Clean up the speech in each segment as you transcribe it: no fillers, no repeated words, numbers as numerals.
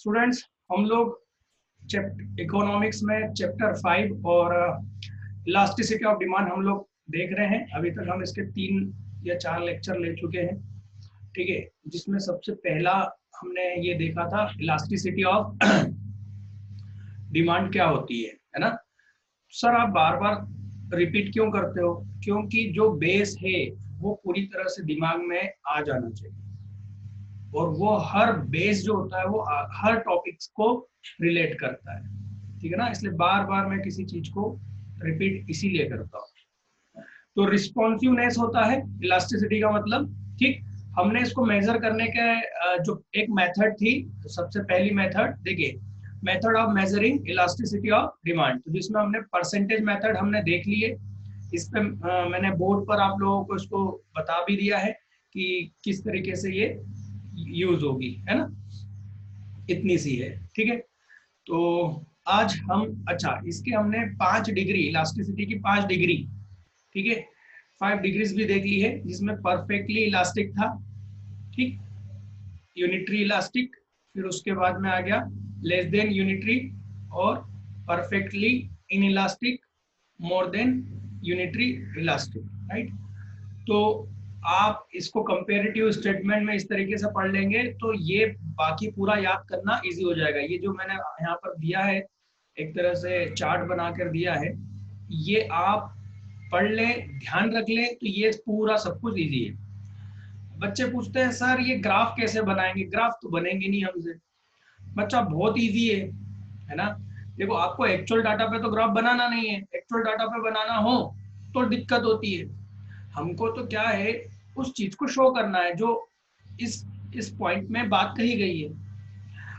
Students, हम लोग economics में चैप्टर 5 और इलास्टिसिटी ऑफ डिमांड हम लोग देख रहे हैं। अभी तक हम इसके 3 या 4 लेक्चर ले चुके हैं, ठीक है। जिसमें सबसे पहला हमने ये देखा था इलास्टिसिटी ऑफ डिमांड क्या होती है ना। सर आप बार बार रिपीट क्यों करते हो? क्योंकि जो बेस है वो पूरी तरह से दिमाग में आ जाना चाहिए, और वो हर बेस जो होता है वो हर टॉपिक्स को रिलेट करता है, ठीक है ना। इसलिए बार बार मैं किसी चीज को रिपीट इसीलिए करता हूँ। तो रिस्पॉन्सिवनेस होता है इलास्टिसिटी का मतलब, ठीक। हमने इसको मेजर करने के जो एक मेथड थी, तो सबसे पहली मेथड देखिए, method of measuring elasticity of demand, तो जिसमें हमने परसेंटेज मेथड हमने देख लिए। इस पे मैंने बोर्ड पर आप लोगों को इसको बता भी दिया है कि किस तरीके से ये यूज होगी, है ना। इतनी सी है, ठीक है। तो आज हम इसके हमने 5 डिग्री इलास्टिसिटी की 5 डिग्री, ठीक है, 5 डिग्रीज भी देख ली है, जिसमें परफेक्टली इलास्टिक था, ठीक, यूनिटरी इलास्टिक, फिर उसके बाद में आ गया लेस देन यूनिटरी, और perfectly in elastic, more than unitary elastic, right. तो आप इसको कंपेरेटिव स्टेटमेंट में इस तरीके से पढ़ लेंगे तो ये बाकी पूरा याद करना इजी हो जाएगा। ये जो मैंने यहाँ पर दिया है, एक तरह से चार्ट बनाकर दिया है, ये आप पढ़ लें, ध्यान रख लें, तो ये पूरा सब कुछ इजी है। बच्चे पूछते हैं सर ये ग्राफ कैसे बनाएंगे? ग्राफ तो बनेंगे नहीं हमसे। बच्चा बहुत इजी है ना। देखो, आपको एक्चुअल डाटा पे तो ग्राफ बनाना नहीं है, एक्चुअल डाटा पे बनाना हो तो दिक्कत होती है। हमको तो क्या है, उस चीज को शो करना है जो इस पॉइंट में बात कही गई है।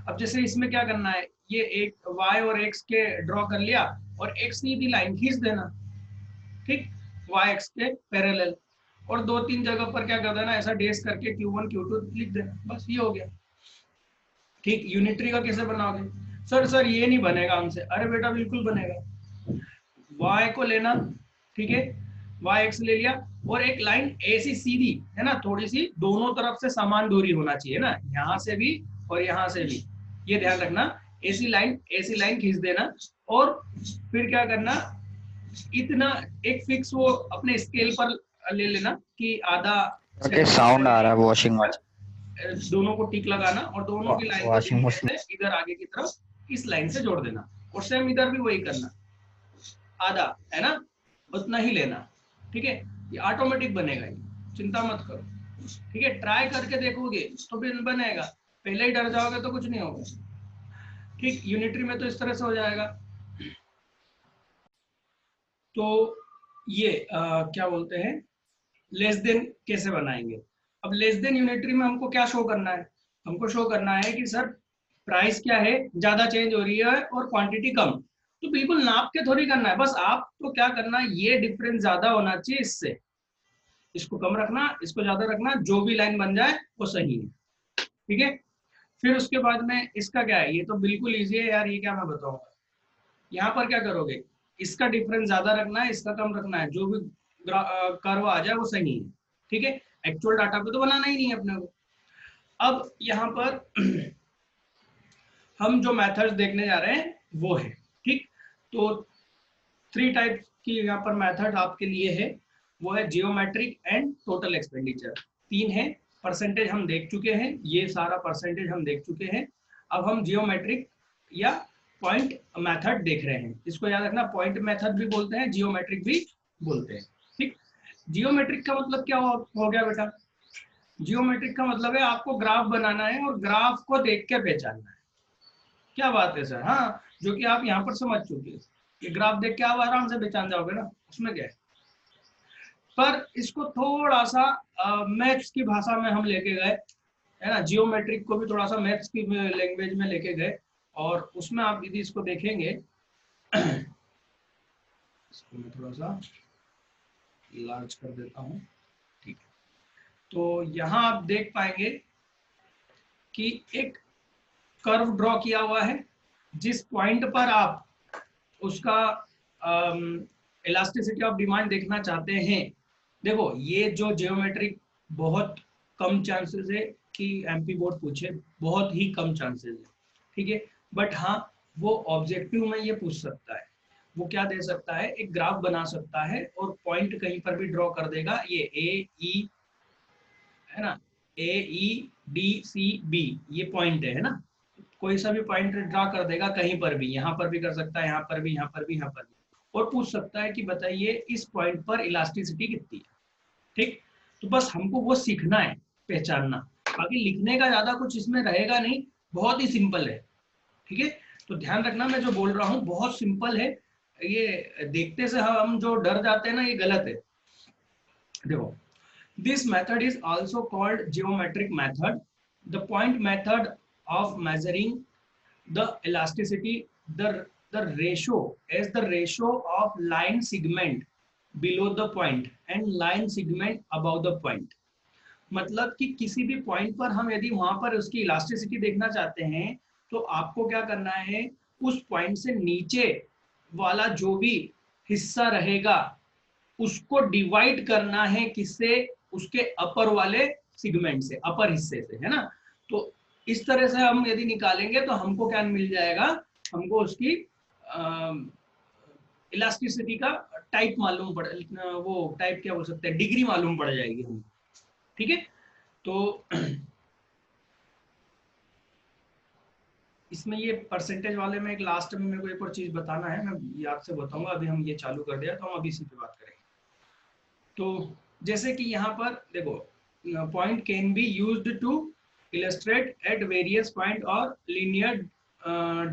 अब जैसे इसमें क्या करना है, ये एक y और x के ड्रॉ कर लिया, और एक सीधी लाइन खींच देना, ठीक, y x के पैरेलल, और 2-3 जगह पर क्या कर देना, ऐसा डेस करके Q1 Q2 लिख देना, बस ये हो गया, ठीक। यूनिटरी का कैसे बनाओगे? सर ये नहीं बनेगा हमसे। अरे बेटा बिल्कुल बनेगा। y को लेना, ठीक है, y x ले लिया, और एक लाइन ऐसी सीधी, है ना, थोड़ी सी दोनों तरफ से समान दूरी होना चाहिए ना, यहाँ से भी और यहाँ से भी, ये ध्यान रखना। ऐसी लाइन खींच देना, और फिर क्या करना, इतना एक फिक्स वो अपने स्केल पर ले लेना कि आधा साउंड आ रहा है वॉशिंग मशीन, दोनों को टिक लगाना, और दोनों की लाइन को धीरे से इधर आगे की तरफ इस लाइन से जोड़ देना, और सेम इधर भी वही करना, आधा, है ना, उतना ही लेना, ठीक है। ये ऑटोमेटिक बनेगा, ये चिंता मत करो, ठीक है। ट्राई करके देखोगे तो भी बनेगा, पहले ही डर जाओगे तो कुछ नहीं होगा, ठीक। यूनिटरी में तो इस तरह से हो जाएगा। तो ये क्या बोलते हैं, लेस देन कैसे बनाएंगे? अब लेस देन यूनिटरी में हमको क्या शो करना है? हमको शो करना है कि सर प्राइस क्या है, ज्यादा चेंज हो रही है और क्वांटिटी कम, तो बिल्कुल नाप के थोड़ी करना है, बस आपको क्या करना है, ये डिफरेंस ज्यादा होना चाहिए इससे, इसको कम रखना, इसको ज्यादा रखना, जो भी लाइन बन जाए वो सही है, ठीक है। फिर उसके बाद में इसका क्या है, ये तो बिल्कुल इजी है यार, ये क्या मैं बताऊंगा। यहाँ पर क्या करोगे, इसका डिफरेंस ज्यादा रखना है, इसका कम रखना है, जो भी कर्व आ जाए वो सही है, ठीक है। एक्चुअल डाटा पे तो बनाना ही नहीं है अपने को। अब यहाँ पर हम जो मेथड्स देखने जा रहे हैं वो है, ठीक। तो 3 टाइप की यहाँ पर मेथड आपके लिए है, वो है जियोमेट्रिक एंड टोटल एक्सपेंडिचर। 3 है। परसेंटेज हम देख चुके हैं, ये सारा परसेंटेज हम देख चुके हैं। अब हम जियोमेट्रिक या पॉइंट मेथड देख रहे हैं। इसको याद रखना, पॉइंट मेथड भी बोलते हैं, जियोमेट्रिक भी बोलते हैं, ठीक। जियोमेट्रिक का मतलब क्या हो गया बेटा? जियोमेट्रिक का मतलब है आपको ग्राफ बनाना है और ग्राफ को देख के पहचानना है। क्या बात है सर? हाँ, जो कि आप यहाँ पर समझ चुके हैं, ये ग्राफ देख के आप आराम से पहचान जाओगे ना, उसमें क्या है। पर इसको थोड़ा सा मैथ्स की भाषा में हम लेके गए, है ना, जियोमेट्रिक को भी थोड़ा सा मैथ्स की लैंग्वेज में लेके गए, और उसमें आप यदि इसको देखेंगे इसको मैं थोड़ा सा लार्ज कर देता हूँ, ठीक है। तो यहाँ आप देख पाएंगे कि एक कर्व ड्रॉ किया हुआ है, जिस पॉइंट पर आप उसका इलास्टिसिटी ऑफ डिमांड देखना चाहते हैं। देखो, ये जो जियोमेट्रिक बहुत कम चांसेस है कि एमपी बोर्ड पूछे, बहुत ही कम चांसेस है, ठीक है। बट हाँ, वो ऑब्जेक्टिव में ये पूछ सकता है, वो क्या दे सकता है, एक ग्राफ बना सकता है और पॉइंट कहीं पर भी ड्रॉ कर देगा, ये ए ई है ना, ए ई डी सी बी ये पॉइंट है ना, कोई सा भी पॉइंट ड्रा कर देगा कहीं पर भी, यहाँ पर भी कर सकता है, यहाँ पर भी, यहाँ पर भी, यहाँ पर भी, और पूछ सकता है कि बताइए इस पॉइंट पर इलास्टिसिटी कितनी है। ठीक, तो बस हमको वो सीखना है, पहचानना, बाकी लिखने का ज्यादा कुछ इसमें रहेगा नहीं, बहुत ही सिंपल है। ठीक है, तो ध्यान रखना मैं जो बोल रहा हूँ बहुत सिंपल है, ये देखते से हम जो डर जाते हैं ना, ये गलत है। देखो, this method is also called geometric method, the point method of measuring the elasticity, the ratio as the ratio of line segment below the point and line segment above the point। मतलब कि किसी भी point पर हम यदि वहां पर उसकी इलास्टिसिटी देखना चाहते हैं तो आपको क्या करना है, उस पॉइंट से नीचे वाला जो भी हिस्सा रहेगा उसको डिवाइड करना है, किससे, उसके अपर वाले सिगमेंट से, अपर हिस्से से, है ना। तो इस तरह से हम यदि निकालेंगे तो हमको क्या मिल जाएगा, हमको उसकी इलास्टिसिटी का टाइप मालूम पड़, वो टाइप क्या बोल सकते हैं, डिग्री मालूम पड़ जाएगी हमको। ठीक है, तो इसमें ये परसेंटेज वाले में एक लास्ट में मेरे को एक और चीज बताना है, मैं याद से बताऊंगा, अभी हम ये चालू कर दिया तो हम अभी इसी पे बात करेंगे। तो जैसे कि यहाँ पर देखो, point can be used to illustrate at various point और linear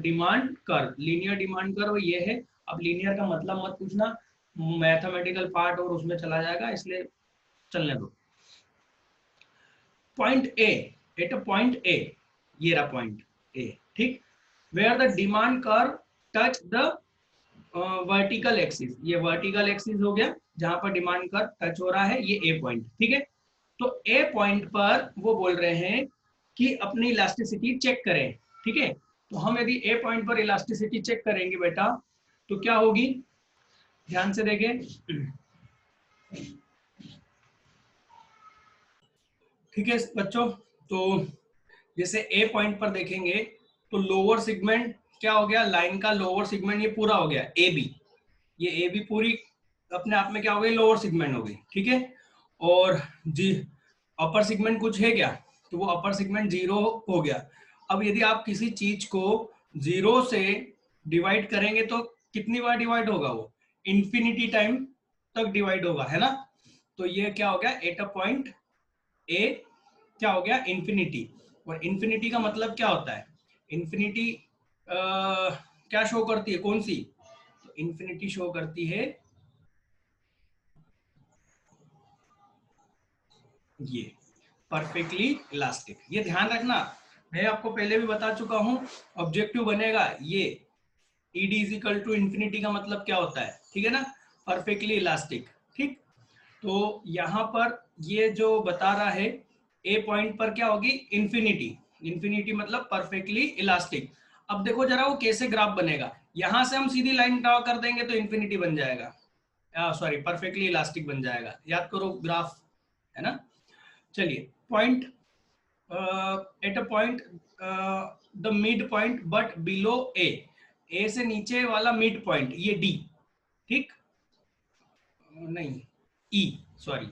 demand curve. Linear demand curve ये है, अब लीनियर का मतलब मत पूछना, मैथमेटिकल पार्ट और उसमें चला जाएगा, इसलिए चलने दो। Point A, at a point A, ये रहा पॉइंट ए, ठीक, where the demand curve touch the vertical axis, ये वर्टिकल एक्सिस हो गया जहां पर डिमांड कर्व टच हो रहा है, ये ए पॉइंट। ठीक है, तो ए पॉइंट पर वो बोल रहे हैं कि अपनी इलास्टिसिटी चेक करें। ठीक है, तो हम यदि ए पॉइंट पर इलास्टिसिटी चेक करेंगे बेटा तो क्या होगी, ध्यान से देखें। ठीक है बच्चों, तो जैसे ए पॉइंट पर देखेंगे तो लोअर सिगमेंट क्या हो गया, लाइन का लोअर सिगमेंट ये पूरा हो गया ए बी, ये ए बी पूरी अपने आप में क्या हो गई, लोअर सिगमेंट हो गई। ठीक है, और जी अपर सिगमेंट कुछ है क्या, तो वो अपर सिगमेंट 0 हो गया। अब यदि आप किसी चीज को 0 से डिवाइड करेंगे तो कितनी बार डिवाइड होगा, वो इंफिनिटी टाइम तक डिवाइड होगा, है ना। तो ये क्या हो गया, एट अ पॉइंट ए क्या हो गया, इंफिनिटी। और इंफिनिटी का मतलब क्या होता है, इंफिनिटी क्या शो करती है, कौन सी, तो इंफिनिटी शो करती है ये परफेक्टली इलास्टिक। ये ध्यान रखना, मैं आपको पहले भी बता चुका हूं, ऑब्जेक्टिव बनेगा ये ed is equal to infinity का मतलब क्या होता है, ठीक है ना, परफेक्टली इलास्टिक। ठीक, तो यहाँ पर ये जो बता रहा है ए पॉइंट पर क्या होगी, इंफिनिटी, इंफिनिटी मतलब परफेक्टली इलास्टिक। अब देखो जरा वो कैसे ग्राफ बनेगा, यहां से हम सीधी लाइन ड्रॉ कर देंगे तो इंफिनिटी बन जाएगा, सॉरी परफेक्टली इलास्टिक बन जाएगा, याद करो ग्राफ, है ना। चलिए, point at a point the mid point but below A से नीचे वाला मिड पॉइंट ये डी, ठीक, नहीं E, sorry,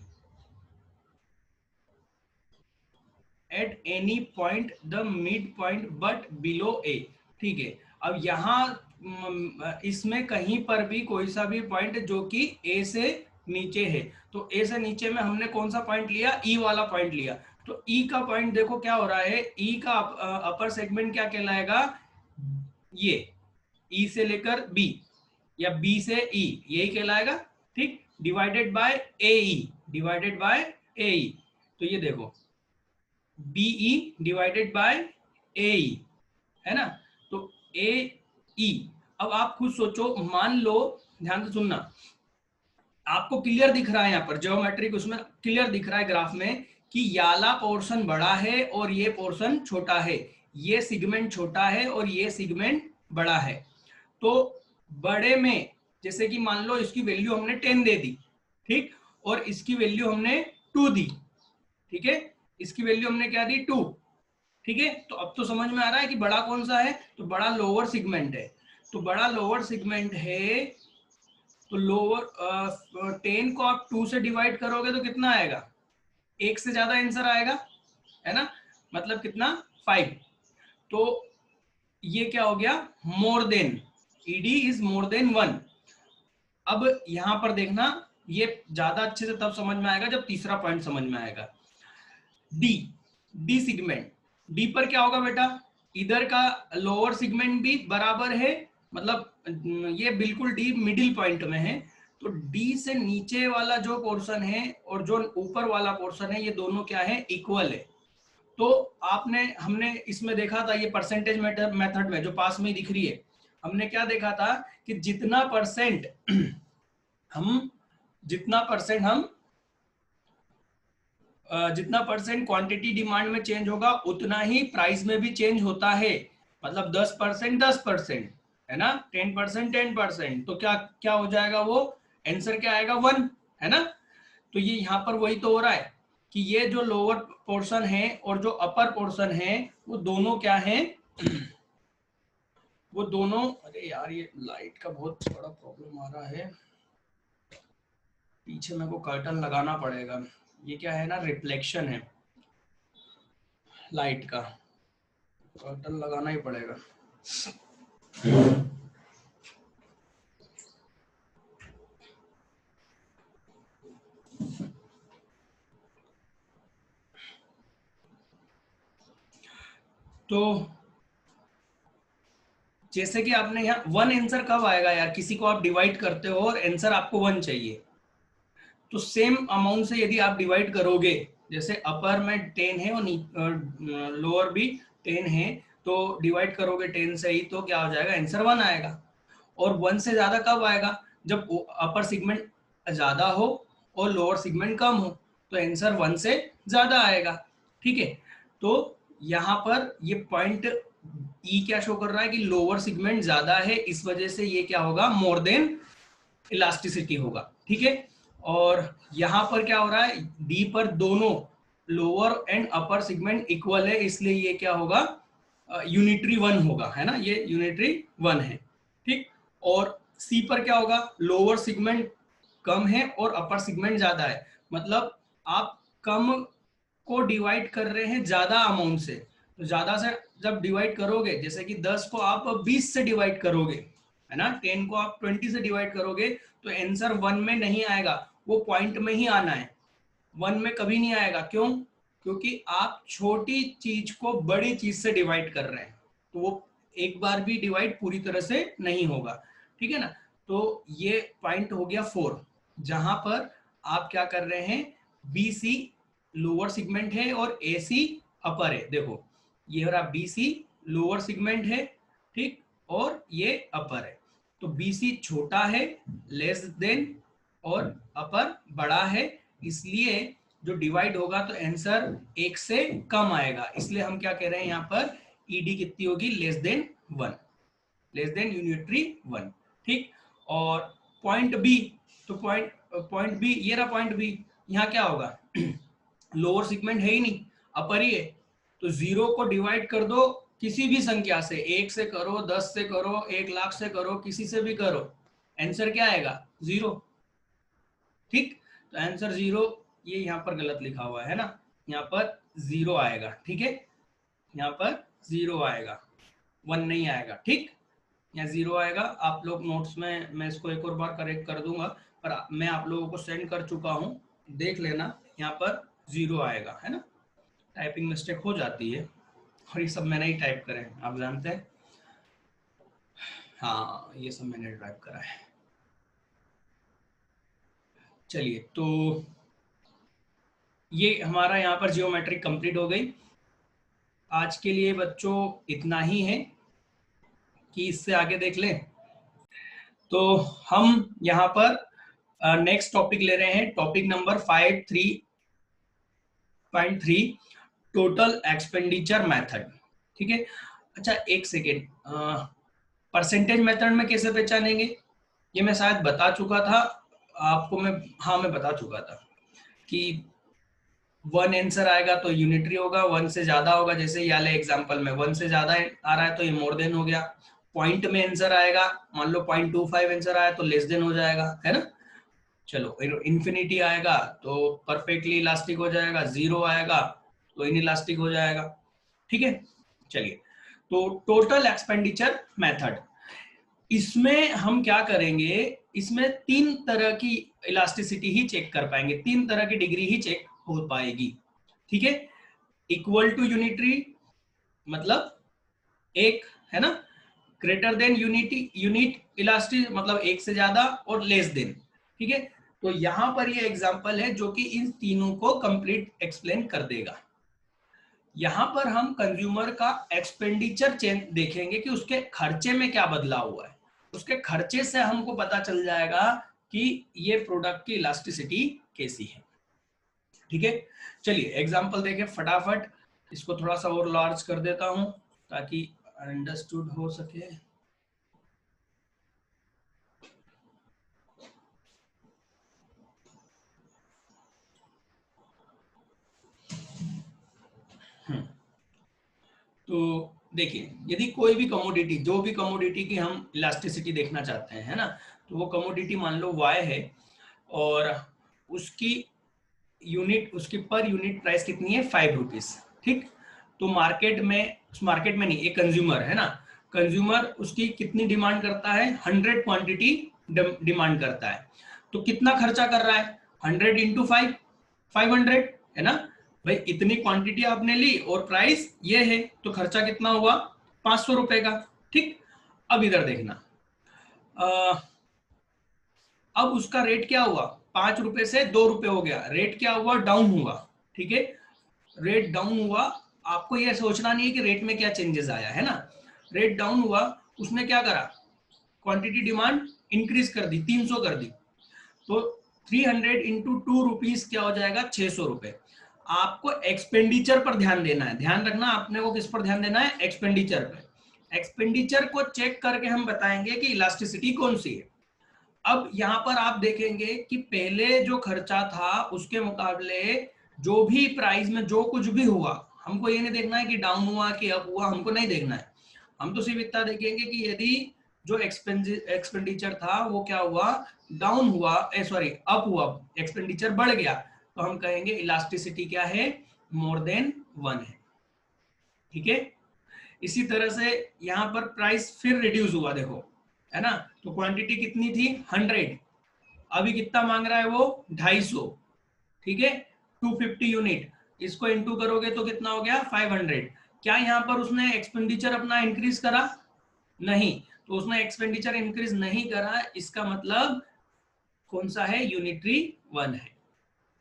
at any point the mid point but below A. ठीक है, अब यहाँ इसमें कहीं पर भी कोई सा भी पॉइंट जो कि ए से नीचे है, तो ए से नीचे में हमने कौन सा पॉइंट लिया, ई वाला पॉइंट लिया। तो ई का पॉइंट देखो क्या हो रहा है, ई का अपर सेगमेंट क्या कहलाएगा, ये ई से लेकर बी या बी से ई, यही कहलाएगा। ठीक, divided by A E, divided by A E, तो ये देखो B E divided by A E, है ना, तो ए ई। अब आप खुद सोचो, मान लो, ध्यान से सुनना, आपको क्लियर दिख रहा है यहाँ पर ज्योमेट्रिक, उसमें क्लियर दिख रहा है ग्राफ में कि याला पोर्शन बड़ा है और ये पोर्शन छोटा है, ये सिगमेंट छोटा है और ये सिगमेंट बड़ा है। तो बड़े में जैसे कि मान लो इसकी वैल्यू हमने 10 दे दी, ठीक, और इसकी वैल्यू हमने 2 दी, ठीक है, इसकी वैल्यू हमने क्या दी, 2, ठीक है, तो अब तो समझ में आ रहा है कि बड़ा कौन सा है, तो बड़ा लोअर सेगमेंट है। तो बड़ा लोअर सेगमेंट है, तो लोअर 10 को आप 2 से डिवाइड करोगे तो कितना आएगा, एक से ज्यादा आंसर आएगा, है ना, मतलब कितना 5। तो ये क्या हो गया, more than, ED is more than 1। अब यहां पर देखना, ये ज्यादा अच्छे से तब समझ में आएगा जब तीसरा पॉइंट समझ में आएगा। डी, डी सेगमेंट, डी पर क्या होगा बेटा, इधर का लोअर सेगमेंट भी बराबर है, मतलब ये बिल्कुल डी मिडिल पॉइंट में है, तो डी से नीचे वाला जो पोर्शन है और जो ऊपर वाला पोर्शन है, ये दोनों क्या है, इक्वल है। तो हमने इसमें देखा था, ये परसेंटेज मेथड में जो पास में ही दिख रही है, हमने क्या देखा था कि जितना परसेंट हम जितना परसेंट क्वांटिटी डिमांड में चेंज होगा उतना ही प्राइस में भी चेंज होता है। मतलब 10% 10%, है ना, 10% 10%, तो क्या क्या हो जाएगा, वो आंसर क्या आएगा, 1, है ना। तो ये यहाँ पर वही तो हो रहा है कि ये जो लोअर पोर्शन है और जो अपर पोर्शन है, वो दोनों क्या है, वो दोनों, अरे यार ये लाइट का बहुत बड़ा प्रॉब्लम आ रहा है, पीछे मेरे को कर्टन लगाना पड़ेगा। ये क्या है ना, रिफ्लेक्शन है लाइट का, कर्टन लगाना ही पड़ेगा। तो जैसे कि आपने यहाँ 1 आंसर कब आएगा यार, किसी को आप डिवाइड करते हो और आंसर आपको 1 चाहिए, तो सेम अमाउंट से यदि आप डिवाइड करोगे, जैसे अपर में 10 है और लोअर भी 10 है, तो डिवाइड करोगे 10 से ही, तो क्या हो जाएगा, आंसर 1 आएगा। और 1 से ज्यादा कब आएगा, जब अपर सेगमेंट ज्यादा हो और लोअर सेगमेंट कम हो, तो आंसर 1 से ज्यादा आएगा। ठीक है, तो यहाँ पर ये पॉइंट ई क्या शो कर रहा है कि लोअर सेगमेंट ज्यादा है, इस वजह से ये क्या होगा, मोर देन इलास्टिसिटी होगा। ठीक है, और यहाँ पर क्या हो रहा है, डी पर दोनों lower and upper segment equal है, इसलिए ये क्या होगा, यूनिटरी 1 होगा, है ना, ये यूनिटरी 1 है। ठीक, और सी पर क्या होगा, लोअर सेगमेंट कम है और अपर सेगमेंट ज्यादा है, मतलब आप कम को डिवाइड कर रहे हैं ज्यादा अमाउंट से, तो ज्यादा से जब डिवाइड करोगे, जैसे कि 10 को आप 20 से डिवाइड करोगे, है ना, 10 को आप 20 से डिवाइड करोगे, तो आंसर 1 में नहीं आएगा, वो पॉइंट में ही आना है, 1 में कभी नहीं आएगा। क्यों, क्योंकि आप छोटी चीज को बड़ी चीज से डिवाइड कर रहे हैं, तो वो एक बार भी डिवाइड पूरी तरह से नहीं होगा। ठीक है ना, तो ये पॉइंट हो गया 4, जहां पर आप क्या कर रहे हैं, बी सी लोअर सेगमेंट है और ए सी अपर है। देखो ये रहा, बी सी लोअर सेगमेंट है, ठीक, और ये अपर है, तो बी सी छोटा है, लेस देन, और अपर बड़ा है, इसलिए जो डिवाइड होगा तो आंसर 1 से कम आएगा, इसलिए हम क्या कह रहे हैं यहाँ पर, ईडी कितनी होगी, less than 1, less than unitary 1। ठीक, और पॉइंट बी, तो पॉइंट बी, ये रहा पॉइंट बी, यहाँ क्या होगा, लोअर सेगमेंट है ही नहीं, अपर ही है, तो 0 को डिवाइड कर दो किसी भी संख्या से, 1 से करो, 10 से करो, 1 लाख से करो, किसी से भी करो, आंसर क्या आएगा, 0। ठीक, तो आंसर 0, ये यहाँ पर गलत लिखा हुआ है ना, यहाँ पर 0 आएगा। ठीक है, यहाँ पर 0 आएगा, 1 नहीं आएगा। ठीक, यहाँ 0 आएगा, आप लोग नोट्स में मैं इसको एक और बार करेक्ट कर दूंगा, पर मैं आप लोगों को सेंड कर चुका हूँ, देख लेना, यहाँ पर 0 आएगा, है ना, टाइपिंग मिस्टेक हो जाती है, और ये सब मैंने ही टाइप करे हैं, आप जानते हैं, हाँ ये सब मैंने टाइप करा है। चलिए, तो ये हमारा यहाँ पर जियोमेट्री कंप्लीट हो गई। आज के लिए बच्चों इतना ही है, कि इससे आगे देख लें। तो हम यहाँ पर नेक्स्ट टॉपिक ले रहे हैं, topic number 5.3 total expenditure method. ठीक है, अच्छा एक सेकेंड, परसेंटेज मेथड में कैसे पहचानेंगे, ये मैं शायद बता चुका था आपको, मैं बता चुका था कि वन आंसर आएगा तो यूनिटरी होगा, वन से ज्यादा होगा, जैसे ये वाले एग्जांपल में वन से ज्यादा आ रहा है तो ये मोर देन हो गया। पॉइंट में आंसर आएगा, मान लो 0.25 आंसर आया तो लेस देन हो जाएगा, है ना। चलो इन्फिनिटी आएगा तो परफेक्टली इलास्टिक हो जाएगा, जीरो आएगा तो इन इलास्टिक हो जाएगा। ठीक है, चलिए, तो टोटल एक्सपेंडिचर मेथड, इसमें हम क्या करेंगे, इसमें तीन तरह की इलास्टिसिटी ही चेक कर पाएंगे, तीन तरह की डिग्री ही चेक हो पाएगी। ठीक है, इक्वल टू यूनिटरी मतलब एक, है ना, greater than unity unit elastic मतलब एक से ज्यादा, और लेस देन। ठीक है, तो यहां पर ये एग्जांपल है जो कि इन तीनों को कंप्लीट एक्सप्लेन कर देगा। यहां पर हम कंज्यूमर का एक्सपेंडिचर चेंज देखेंगे कि उसके खर्चे में क्या बदलाव हुआ है, उसके खर्चे से हमको पता चल जाएगा कि ये प्रोडक्ट की इलास्टिसिटी कैसी है। ठीक है, चलिए एग्जांपल देखें फटाफट, इसको थोड़ा सा और लार्ज कर देता हूं ताकि अंडरस्टूड हो सके। तो देखिए, यदि कोई भी कमोडिटी, जो भी कमोडिटी की हम इलास्टिसिटी देखना चाहते हैं, है ना, तो वो कमोडिटी मान लो Y है और उसकी यूनिट, उसकी पर यूनिट प्राइस कितनी है, 5 रुपीज। ठीक, तो मार्केट में नहीं, एक कंज्यूमर है ना, कंज्यूमर उसकी कितनी डिमांड करता है, 100 क्वांटिटी डिमांड करता है, तो कितना खर्चा कर रहा है, 100 इंटू 5, 500, है ना भाई, इतनी क्वांटिटी आपने ली और प्राइस ये है, तो खर्चा कितना हुआ, 500 रुपए का। ठीक, अब इधर देखना, अब उसका रेट क्या हुआ, 5 रुपए से 2 रुपए हो गया, रेट क्या हुआ, डाउन हुआ। ठीक है, रेट डाउन हुआ, आपको यह सोचना नहीं है कि रेट में क्या चेंजेस आया, है ना, रेट डाउन हुआ, उसने क्या करा, क्वांटिटी डिमांड इंक्रीज कर दी, 300 कर दी, तो 300 इंटू 2 रुपीज क्या हो जाएगा, 600 रुपए। आपको एक्सपेंडिचर पर ध्यान देना है, ध्यान रखना आपने को किस पर ध्यान देना है, एक्सपेंडिचर पर। एक्सपेंडिचर को चेक करके हम बताएंगे कि इलास्टिसिटी कौन सी है। अब यहां पर आप देखेंगे कि पहले जो खर्चा था उसके मुकाबले जो भी प्राइस में जो कुछ भी हुआ, हमको ये नहीं देखना है कि डाउन हुआ कि अप हुआ, हमको नहीं देखना है, हम तो सिर्फ इतना देखेंगे कि यदि जो एक्सपेंडिचर था वो क्या हुआ, डाउन हुआ, सॉरी अप हुआ, एक्सपेंडिचर बढ़ गया, तो हम कहेंगे इलास्टिसिटी क्या है, मोर देन 1 है। ठीक है, इसी तरह से यहां पर प्राइस फिर रिड्यूस हुआ, देखो, है ना, तो क्वांटिटी कितनी थी, 100, अभी कितना मांग रहा है वो, 250। ठीक है, 250 यूनिट, इसको इनटू करोगे तो कितना हो गया, 500। क्या यहाँ पर उसने एक्सपेंडिचर अपना इंक्रीज करा, नहीं, तो उसने एक्सपेंडिचर इंक्रीज नहीं करा, इसका मतलब कौन सा है, यूनिटरी 1 है।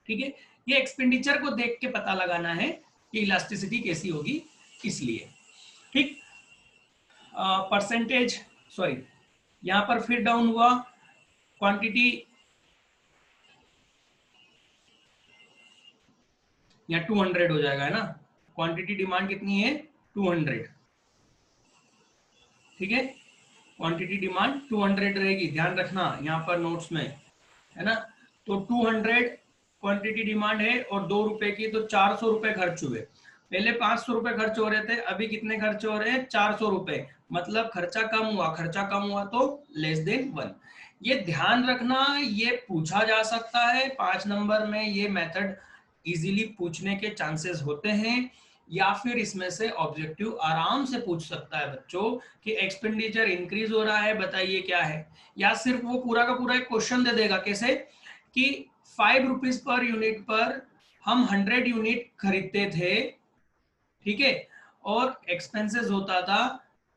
ठीक है, ये एक्सपेंडिचर को देख के पता लगाना है कि इलास्टिसिटी कैसी होगी, इसलिए। ठीक, परसेंटेज, सॉरी, यहां पर फिर डाउन हुआ, क्वांटिटी या 200 हो जाएगा, है ना, क्वांटिटी डिमांड कितनी है, 200। ठीक है, क्वांटिटी डिमांड 200 रहेगी, ध्यान रखना यहाँ पर नोट्स में, है ना, तो 200 क्वांटिटी डिमांड है और 2 रुपए की, तो 400 रुपए खर्च हुए। पहले 500 रुपए खर्च हो रहे थे, अभी कितने खर्च हो रहे हैं, 400 रुपए, मतलब खर्चा कम हुआ, खर्चा कम हुआ तो लेस देन 1। ये ध्यान रखना, ये पूछा जा सकता है 5 नंबर में, ये मेथड इजीली पूछने के चांसेस होते हैं, या फिर इसमें से ऑब्जेक्टिव आराम से पूछ सकता है बच्चों कि एक्सपेंडिचर इंक्रीज हो रहा है, बताइए क्या है, या सिर्फ वो पूरा का पूरा एक क्वेश्चन दे देगा, कैसे कि 5 रुपीज पर यूनिट पर हम 100 यूनिट खरीदते थे, ठीक है, और एक्सपेंसेस होता था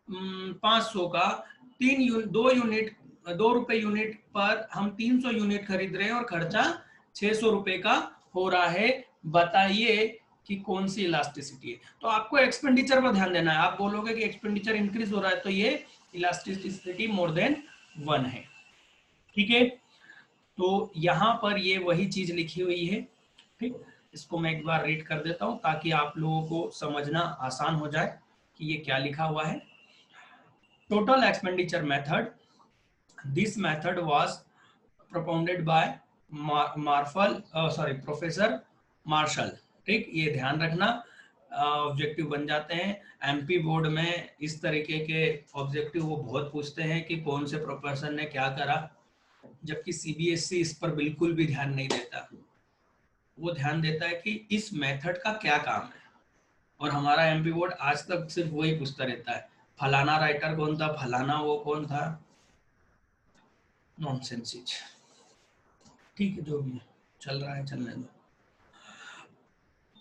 500 का, 2 रुपए यूनिट पर हम 300 यूनिट खरीद रहे हैं और खर्चा 600 रुपए का हो रहा है, बताइए कि कौन सी इलास्टिसिटी है। तो आपको एक्सपेंडिचर पर ध्यान देना है, आप बोलोगे कि एक्सपेंडिचर इंक्रीज हो रहा है तो ये इलास्टिसिटी मोर देन 1 है। ठीक है, तो यहां पर ये वही चीज लिखी हुई है। ठीक, इसको मैं एक बार रीड कर देता हूं ताकि आप लोगों को समझना आसान हो जाए कि ये क्या लिखा हुआ है। Total expenditure method, this method was propounded by Professor Marshall, ठीक, ये ध्यान रखना, ऑब्जेक्टिव बन जाते हैं। एमपी बोर्ड में इस तरीके के ऑब्जेक्टिव वो बहुत पूछते हैं कि कौन से प्रोफेसर ने क्या करा, जबकि सीबीएसई इस पर बिल्कुल भी ध्यान नहीं देता। वो ध्यान देता है कि इस मेथड का क्या काम है। और हमारा एमपी बोर्ड आज तक सिर्फ वही पूछता रहता है, फलाना राइटर कौन था, फलाना वो कौन था, नॉनसेंस चीज। ठीक है, जो भी है चल रहा है चलने दो,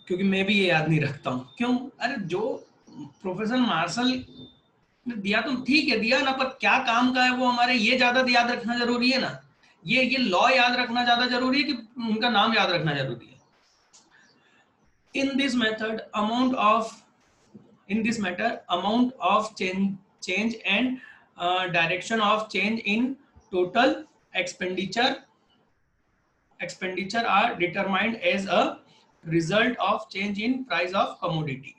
क्योंकि मैं भी ये याद नहीं रखता हूँ। क्यों? अरे जो प्रोफेसर मार्शल ने दिया तो ठीक है दिया ना, पर क्या काम का है वो हमारे ये ज्यादा याद रखना जरूरी है ना। ये लॉ याद रखना ज्यादा जरूरी है कि उनका नाम याद रखना जरूरी है। In this method, amount of change and direction of change in total expenditure are determined as a result of change in price of commodity.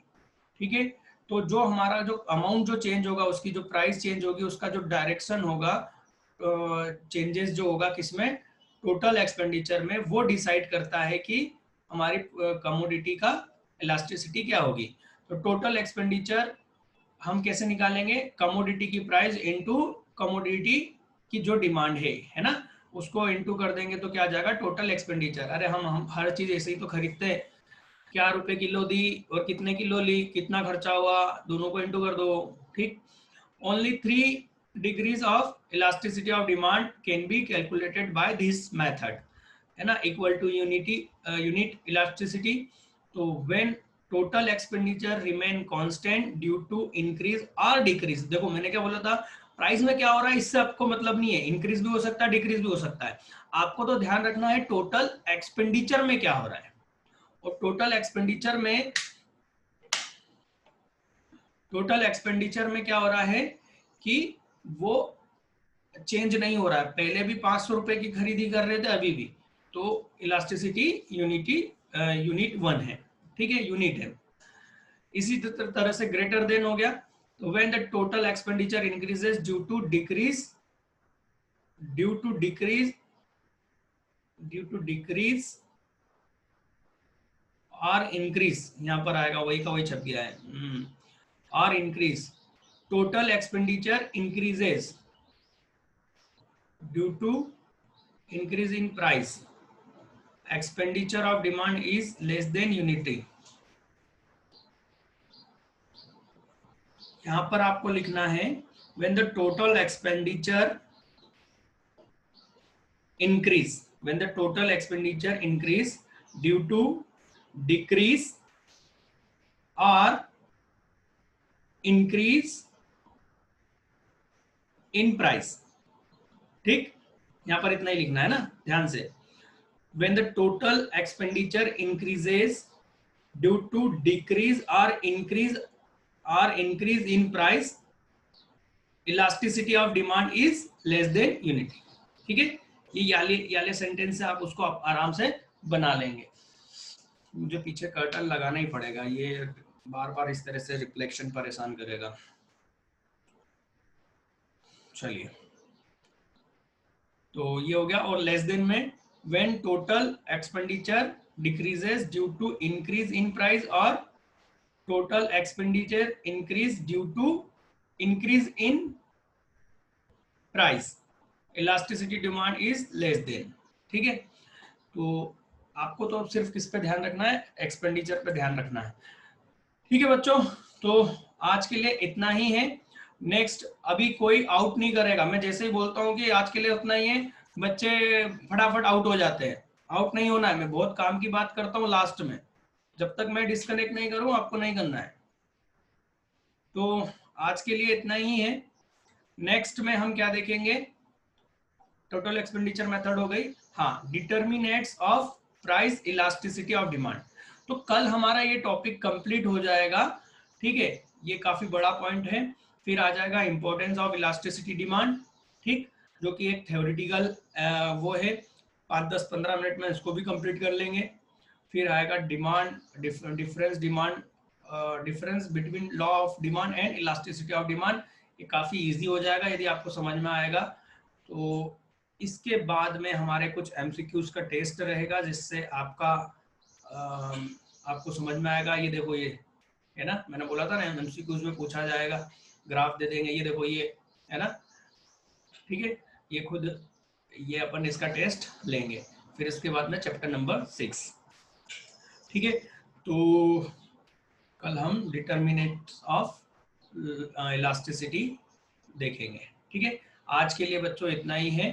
ठीक है, तो जो हमारा जो अमाउंट जो चेंज होगा, उसकी जो प्राइस चेंज होगी, उसका जो डायरेक्शन होगा, चेंजेस जो होगा किसमें, टोटल एक्सपेंडिचर में, वो डिसाइड करता है कि हमारी कमोडिटी का इलास्टिसिटी क्या होगी। तो टोटल एक्सपेंडिचर हम कैसे निकालेंगे, कमोडिटी की प्राइस इनटू कमोडिटी की जो डिमांड है ना, उसको इनटू कर देंगे तो क्या आ जाएगा, टोटल एक्सपेंडिचर। अरे हम हर चीज ऐसे ही तो खरीदते हैं, क्या रुपए किलो दी और कितने किलो ली, कितना खर्चा हुआ, दोनों को इनटू कर दो। ठीक, only 3 degrees of elasticity of demand can be calculated by this method, है ना, इक्वल टू यूनिट इलास्टिसिटी। तो when total expenditure remain constant due to increase और डिक्रीज। देखो मैंने क्या बोला था, प्राइस में क्या हो रहा है इससे आपको मतलब नहीं है, इंक्रीज भी हो सकता है, डिक्रीज भी हो सकता है। आपको तो ध्यान रखना है टोटल एक्सपेंडिचर में क्या हो रहा है। और टोटल एक्सपेंडिचर में क्या हो रहा है कि वो चेंज नहीं हो रहा है। पहले भी 500 रुपए की खरीदी कर रहे थे, अभी भी, तो इलास्टिसिटी यूनिट 1 है। ठीक है, यूनिट है। इसी तरह से ग्रेटर देन हो गया, तो when the total expenditure increases due to decrease और इंक्रीज, यहां पर आएगा, वही का वही छप गया है, और increase, total expenditure increases due to increase in price, expenditure of demand is less than unity. यहां पर आपको लिखना है when the total expenditure increase due to decrease और इंक्रीज इन प्राइस। ठीक, यहां पर इतना ही लिखना है ना, ध्यान से। When the total expenditure increases due to decrease और increase in price, elasticity of demand is less than unity. ठीक है, ये याले सेंटेंस है, आप उसको आराम से बना लेंगे। मुझे पीछे कर्टन लगाना ही पड़ेगा, ये बार बार इस तरह से रिफ्लेक्शन परेशान करेगा। चलिए, तो ये हो गया। और लेस देन में when total expenditure decreases due to increase in price, और total expenditure increase due to increase in price, elasticity demand is less than. ठीक है, तो आपको तो सिर्फ किस पे ध्यान रखना है, एक्सपेंडिचर पे ध्यान रखना है। ठीक है बच्चों, तो आज के लिए इतना ही है। नेक्स्ट अभी कोई आउट नहीं करेगा, मैं जैसे ही बोलता हूँ कि आज के लिए उतना ही है, बच्चे फटाफट आउट हो जाते हैं। आउट नहीं होना है, मैं बहुत काम की बात करता हूँ लास्ट में, जब तक मैं डिस्कनेक्ट नहीं करूँ आपको नहीं करना है। तो आज के लिए इतना ही है। नेक्स्ट में हम क्या देखेंगे, टोटल एक्सपेंडिचर मेथड हो गई, हाँ, determinates of price elasticity of demand. तो कल हमारा ये टॉपिक कंप्लीट हो जाएगा। ठीक है, ये काफी बड़ा पॉइंट है। फिर आ जाएगा इंपॉर्टेंस ऑफ इलास्टिसिटी डिमांड, ठीक, जो कि एक थ्योरेटिकल वो है, 5-10-15 मिनट में इसको भी कंप्लीट कर लेंगे। फिर आएगा difference between law of demand and elasticity of demand. ये काफी इजी हो जाएगा यदि आपको समझ में आएगा। तो इसके बाद में हमारे कुछ एमसीक्यूज का टेस्ट रहेगा, जिससे आपका आपको समझ में आएगा। ये देखो ये है ना, मैंने बोला था ना एमसीक्यूज में पूछा जाएगा, ग्राफ दे देंगे, ये देखो ये है ना, ठीक है। ये खुद ये अपन इसका टेस्ट लेंगे, फिर इसके बाद में चैप्टर नंबर 6, ठीक है। तो कल हम डिटर्मिनेंट्स ऑफ इलास्टिसिटी देखेंगे, ठीक है। आज के लिए बच्चों इतना ही है।